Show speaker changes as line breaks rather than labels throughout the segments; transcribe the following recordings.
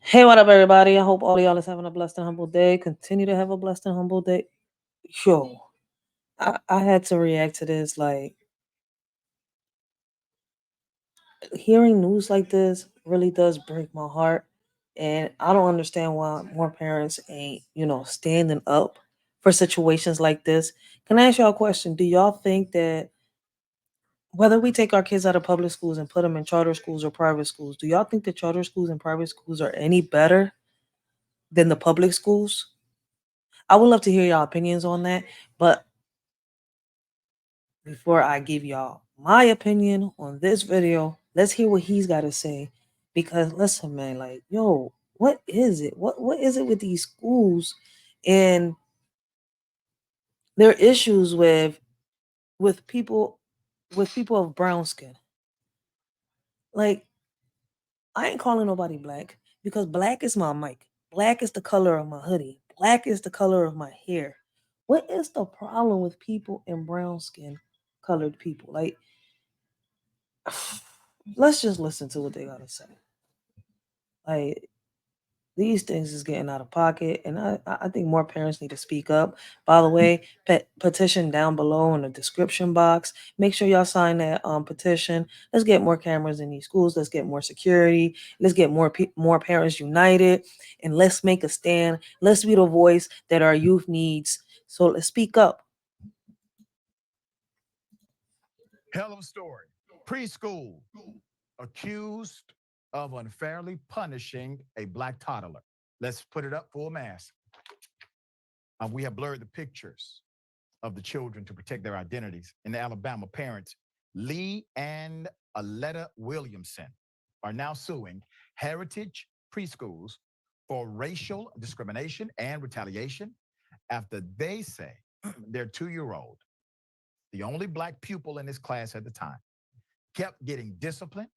Hey, what up, everybody? I hope all of y'all is having a blessed and humble day. Continue to have a blessed and humble day. Yo, I had to react to this. Like, hearing news like this really does break my heart. And I don't understand why more parents ain't, standing up for situations like this. Can I ask y'all a question? Do y'all think that whether we take our kids out of public schools and put them in charter schools or private schools, do y'all think the charter schools and private schools are any better than the public schools? I would love to hear y'all opinions on that. But before I give y'all my opinion on this video, let's hear what he's got to say. Because listen, man, like, yo, what is it? What is it with these schools and their issues with people with people of brown skin? Like, I ain't calling nobody black because black is my mic. Black is the color of my hoodie. Black is the color of my hair. What is the problem with people in brown skin colored people? Like, let's just listen to what they gotta say. Like, these things is getting out of pocket, and I think more parents need to speak up. By the way, petition down below in the description box. Make sure y'all sign that petition. Let's get more cameras in these schools. Let's get more security. Let's get more parents united, and let's make a stand. Let's be the voice that our youth needs. So let's speak up.
Hell of a story. Preschool accused of unfairly punishing a black toddler. Let's put it up full mass. We have blurred the pictures of the children to protect their identities. In the Alabama, parents Lee and Aletta Williamson are now suing Heritage Preschools for racial discrimination and retaliation after they say their 2-year-old, the only black pupil in his class at the time, kept getting disciplined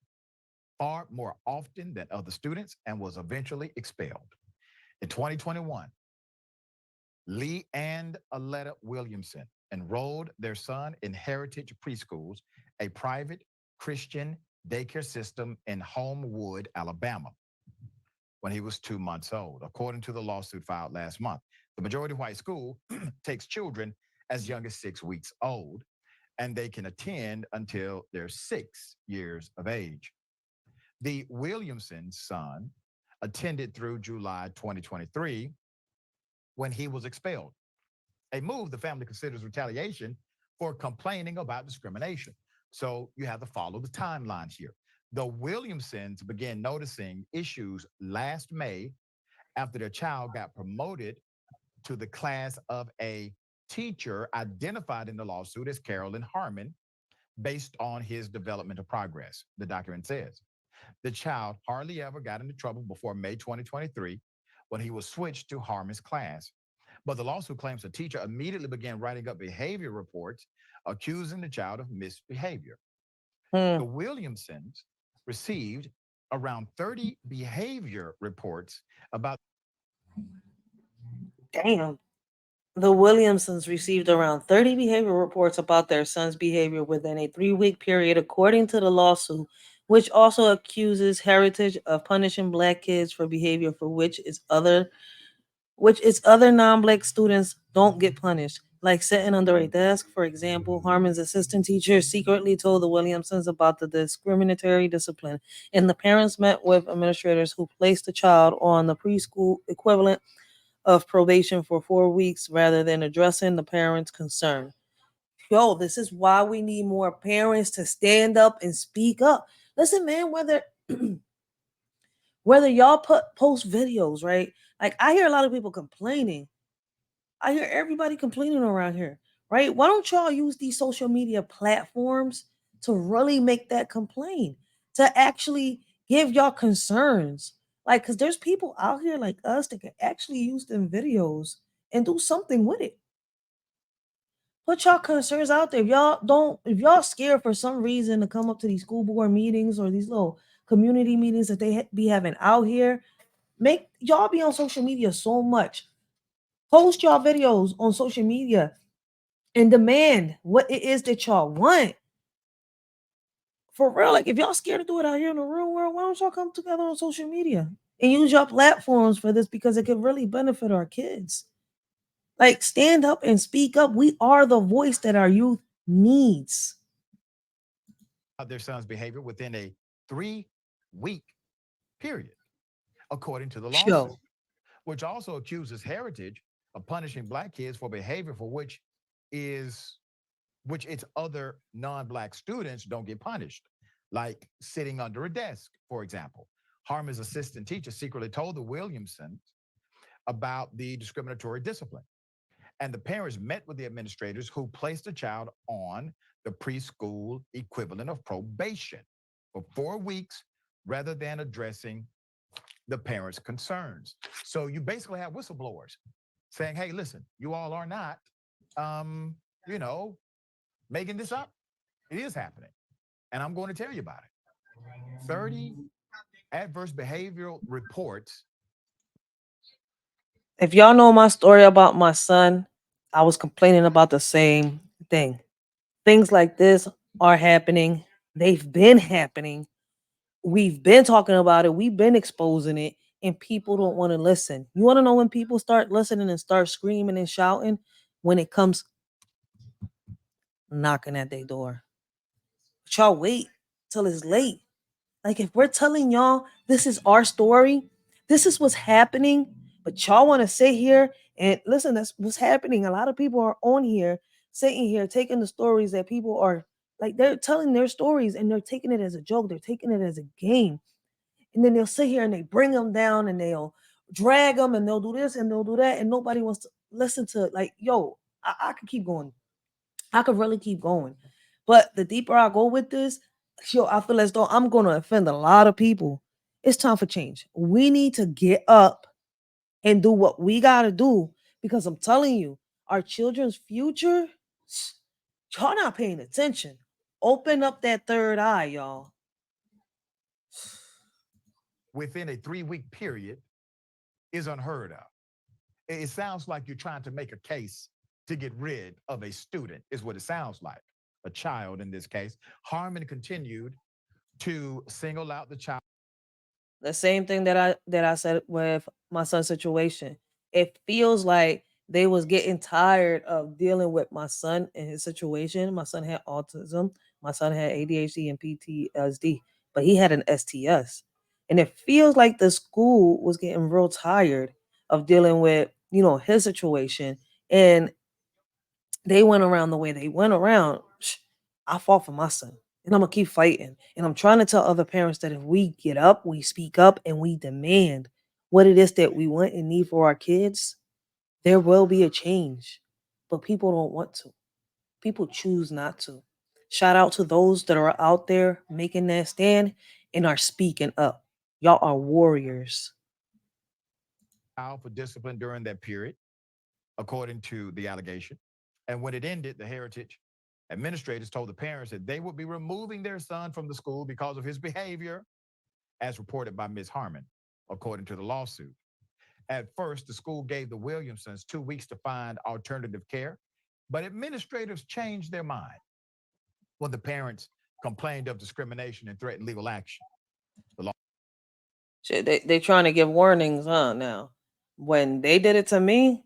far more often than other students and was eventually expelled. In 2021, Lee and Aletta Williamson enrolled their son in Heritage Preschools, a private Christian daycare system in Homewood, Alabama, when he was 2 months old, according to the lawsuit filed last month. The majority white school takes children as young as 6 weeks old, and they can attend until they're 6 years of age. The Williamson son attended through July 2023 when he was expelled, a move the family considers retaliation for complaining about discrimination. So you have to follow the timeline here. The Williamsons began noticing issues last May after their child got promoted to the class of a teacher identified in the lawsuit as Carolyn Harmon based on his developmental progress, the document says. The child hardly ever got into trouble before May 2023 when he was switched to Harmon's class. But the lawsuit claims the teacher immediately began writing up behavior reports accusing the child of misbehavior.
Hmm.
The Williamsons received around 30 behavior reports about.
Damn. The Williamsons received around 30 behavior reports about their son's behavior within a 3-week period, according to the lawsuit, which also accuses Heritage of punishing black kids for behavior for which its other non-black students don't get punished, like sitting under a desk. For example, Harmon's assistant teacher secretly told the Williamsons about the discriminatory discipline, and the parents met with administrators who placed the child on the preschool equivalent of probation for 4 weeks rather than addressing the parents' concern. Yo, this is why we need more parents to stand up and speak up. Listen, man, whether y'all post videos, right? Like, I hear a lot of people complaining. I hear everybody complaining around here, right? Why don't y'all use these social media platforms to really make that complaint, to actually give y'all concerns? Like, because there's people out here like us that can actually use them videos and do something with it. Put y'all concerns out there. If y'all scared for some reason to come up to these school board meetings or these little community meetings that they be having out here, make y'all be on social media so much. Post y'all videos on social media and demand what it is that y'all want. For real, like if y'all scared to do it out here in the real world, why don't y'all come together on social media and use your platforms for this because it could really benefit our kids. Like stand up and speak up. We are the voice that our youth needs.
Their son's behavior within a 3-week period, according to the lawsuit,
Yo,
which also accuses Heritage of punishing black kids for behavior for is which its other non-black students don't get punished, like sitting under a desk, for example. Harmon's assistant teacher secretly told the Williamsons about the discriminatory discipline. And the parents met with the administrators who placed the child on the preschool equivalent of probation for 4 weeks rather than addressing the parents' concerns. So you basically have whistleblowers saying, hey, listen, you all are not, um, you know, making this up. It is happening. And I'm going to tell you about it. 30 adverse behavioral reports.
if y'all know my story about my son, I was complaining about the same thing. Things like this are happening. They've been happening. We've been talking about it. We've been exposing it, and people don't want to listen. You want to know when people start listening and start screaming and shouting? When it comes knocking at their door. But y'all wait till it's late. Like if we're telling y'all this is our story, this is what's happening, but y'all want to sit here and listen, that's what's happening. A lot of people are on here, sitting here, taking the stories that people are like they're telling their stories and they're taking it as a joke, they're taking it as a game. And then they'll sit here and they bring them down and they'll drag them and they'll do this and they'll do that. And nobody wants to listen to it. Like, yo, I could keep going. I could really keep going. But the deeper I go with this, yo, I feel as though I'm going to offend a lot of people. It's time for change. We need to get up and do what we got to do because I'm telling you, our children's future, y'all not paying attention. Open up that third eye, y'all.
Within a 3-week period is unheard of. It sounds like you're trying to make a case to get rid of a student, is what it sounds like, a child in this case. Harmon continued to single out the child.
The same thing that I said with my son's situation. It feels like they was getting tired of dealing with my son and his situation. My son had autism. My son had ADHD and PTSD, but he had an STS. And it feels like the school was getting real tired of dealing with, his situation. And they went around the way they went around. I fought for my son. And I'm gonna keep fighting. And I'm trying to tell other parents that if we get up, we speak up, and we demand what it is that we want and need for our kids, there will be a change. But people don't want to. People choose not to. Shout out to those that are out there making that stand and are speaking up. Y'all are warriors.
For discipline during that period, according to the allegation. And when it ended, the Heritage administrators told the parents that they would be removing their son from the school because of his behavior, as reported by Ms. Harmon, according to the lawsuit. At first, the school gave the Williamsons 2 weeks to find alternative care, but administrators changed their mind when the parents complained of discrimination and threatened legal action. The law
Shit, they trying to give warnings, huh? Now, when they did it to me,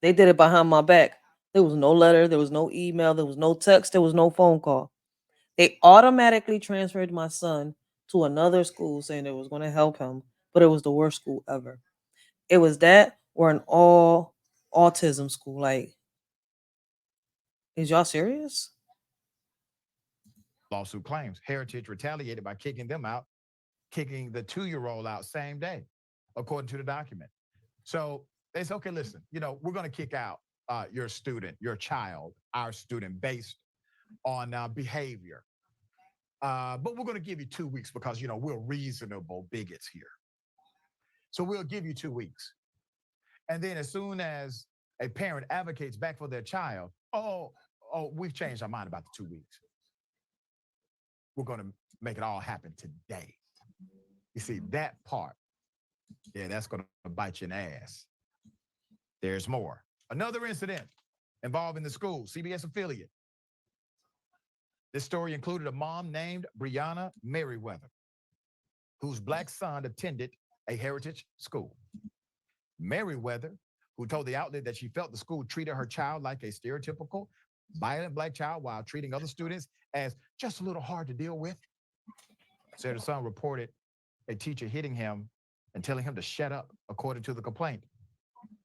they did it behind my back. There was no letter, there was no email, there was no text, there was no phone call. They automatically transferred my son to another school saying it was going to help him, but it was the worst school ever. It was that or an all autism school. Like, is y'all serious?
lawsuit claims Heritage retaliated by kicking them out, kicking the 2-year-old out same day, according to the document. So they say, okay, listen, we're going to kick out your student, your child, our student, based on behavior. But we're going to give you 2 weeks because, we're reasonable bigots here. So we'll give you 2 weeks. And then as soon as a parent advocates back for their child, we've changed our mind about the 2 weeks. We're going to make it all happen today. You see, that part, yeah, that's going to bite you in the ass. There's more. Another incident involving the school, CBS affiliate. This story included a mom named Brianna Merriweather, whose black son attended a heritage school. Merriweather, who told the outlet that she felt the school treated her child like a stereotypical violent black child while treating other students as just a little hard to deal with, said her son reported a teacher hitting him and telling him to shut up, according to the complaint.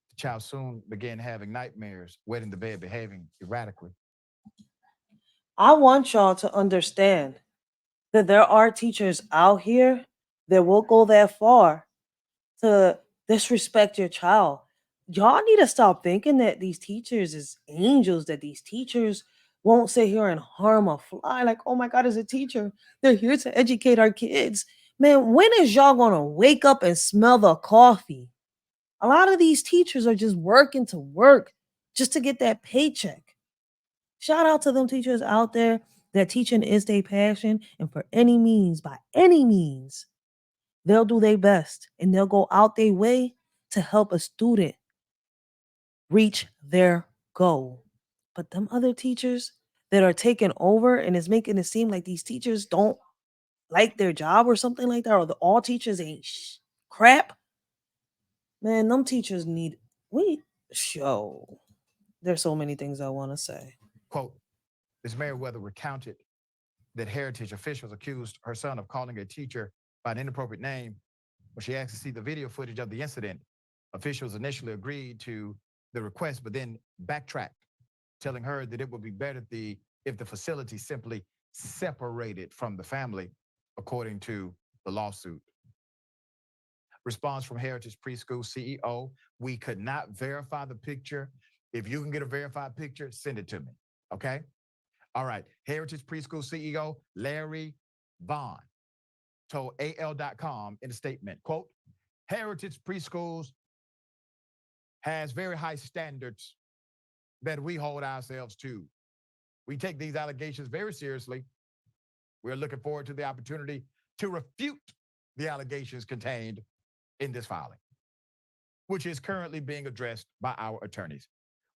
The child soon began having nightmares, wetting the bed, behaving erratically.
I want y'all to understand that there are teachers out here that will go that far to disrespect your child. Y'all need to stop thinking that these teachers is angels, that these teachers won't sit here and harm a fly. Like, oh my God, as a teacher, they're here to educate our kids. Man, when is y'all gonna wake up and smell the coffee? A lot of these teachers are just working to work just to get that paycheck. Shout out to them teachers out there that teaching is their passion, and for any means, by any means, they'll do their best and they'll go out their way to help a student reach their goal. But them other teachers that are taking over and is making it seem like these teachers don't like their job or something like that, or the all teachers ain't crap. Man, them teachers need we show. There's so many things I want to say.
Quote, Ms. Merriweather recounted that heritage officials accused her son of calling a teacher by an inappropriate name. When she asked to see the video footage of the incident, officials initially agreed to the request, but then backtracked, telling her that it would be better if the facility simply separated from the family, according to the lawsuit. Response from Heritage Preschool CEO: we could not verify the picture. If you can get a verified picture, send it to me. Okay? All right. Heritage Preschool CEO Larry Vaughn told AL.com in a statement, quote, Heritage Preschools has very high standards that we hold ourselves to. We take these allegations very seriously. We're looking forward to the opportunity to refute the allegations contained in this filing, which is currently being addressed by our attorneys.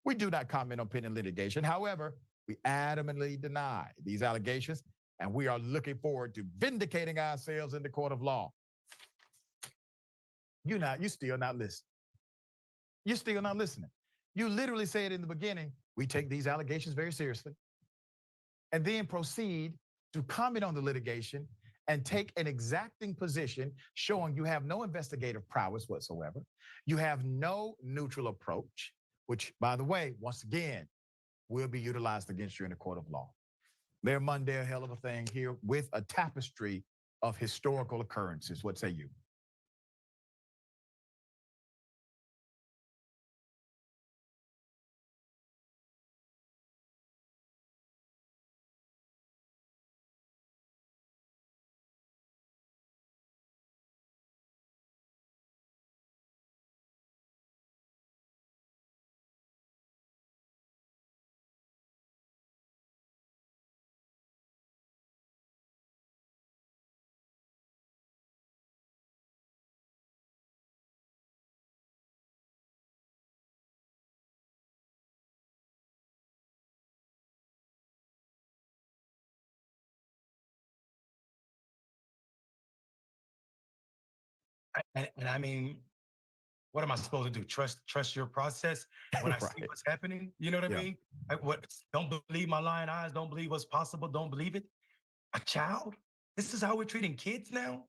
We do not comment on pending litigation. However, we adamantly deny these allegations, and we are looking forward to vindicating ourselves in the court of law. You still not listening. You're still not listening. You literally said in the beginning, we take these allegations very seriously, and then proceed to comment on the litigation and take an exacting position showing you have no investigative prowess whatsoever. You have no neutral approach, which, by the way, once again, will be utilized against you in the court of law. Mayor Mundell, hell of a thing here with a tapestry of historical occurrences. What say you?
And I mean, what am I supposed to do? Trust your process when I see
Right.
what's happening. You know what I
Yeah.
mean? What? Don't believe my lying eyes. Don't believe what's possible. Don't believe it. A child. This is how we're treating kids now.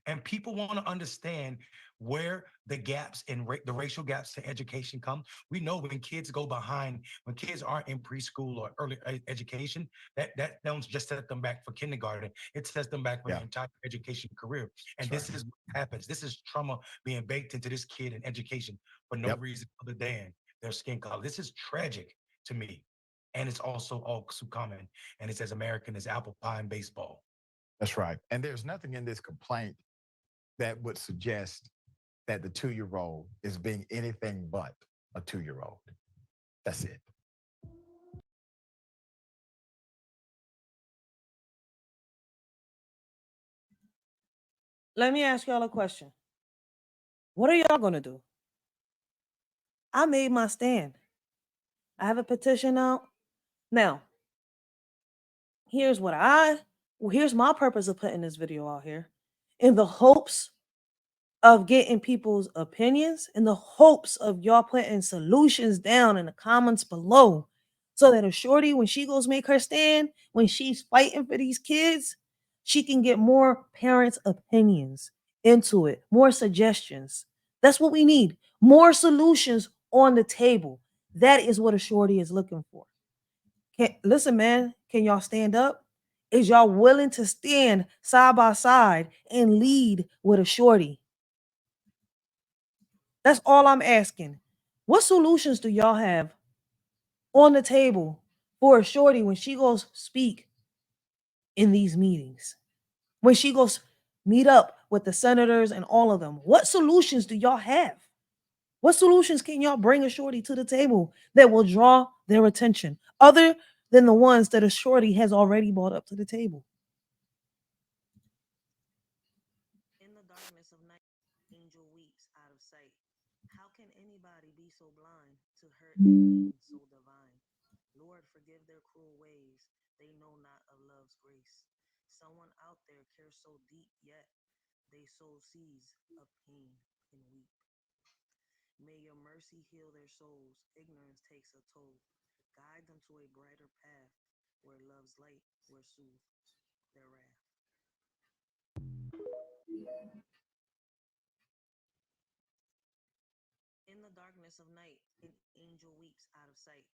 And people want to understand where the gaps in the racial gaps to education come. We know when kids go behind, when kids aren't in preschool or early education, that don't just set them back for kindergarten. It sets them back for their
Yeah.
entire education career. And
That's right.
this is what happens. This is trauma being baked into this kid in education for no
Yep.
reason other than their skin color. This is tragic to me. And it's also all too common. And it's as American as apple pie and baseball.
That's right. And there's nothing in this complaint that would suggest that the 2-year-old is being anything but a 2-year-old. That's it.
Let me ask y'all a question. What are y'all gonna do? I made my stand. I have a petition out. Now, Here's what I here's my purpose of putting this video out here. In the hopes of getting people's opinions, in the hopes of y'all putting solutions down in the comments below. So that a shorty, when she goes make her stand, when she's fighting for these kids, she can get more parents' opinions into it, more suggestions. That's what we need. More solutions on the table. That is what a shorty is looking for. Listen, man, can y'all stand up? Is y'all willing to stand side by side and lead with a shorty? That's all I'm asking. What solutions do y'all have on the table for a shorty when she goes speak in these meetings? When she goes meet up with the senators and all of them? What solutions do y'all have? What solutions can y'all bring a shorty to the table that will draw their attention other than the ones that a shorty has already brought up to the table? In the darkness of night, angel weeps out of sight. How can anybody be so blind to hurt a being so divine? Lord, forgive their cruel ways. They know not of love's grace. Someone out there cares so deep, yet they sow seeds of pain and weep. May your mercy heal their souls. Ignorance takes a toll. Guide them to a brighter path where love's light will soothe their wrath. In the darkness of night, an angel weeps out of sight.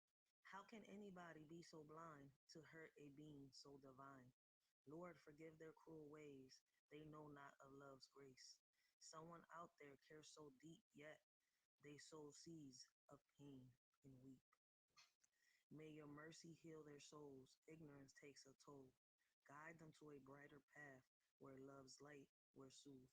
How can anybody be so blind to hurt a being so divine? Lord, forgive their cruel ways. They know not of love's grace. Someone out there cares so deep, yet they sow seeds of pain and weep. May your mercy heal their souls. Ignorance takes a toll. Guide them to a brighter path where love's light will soothe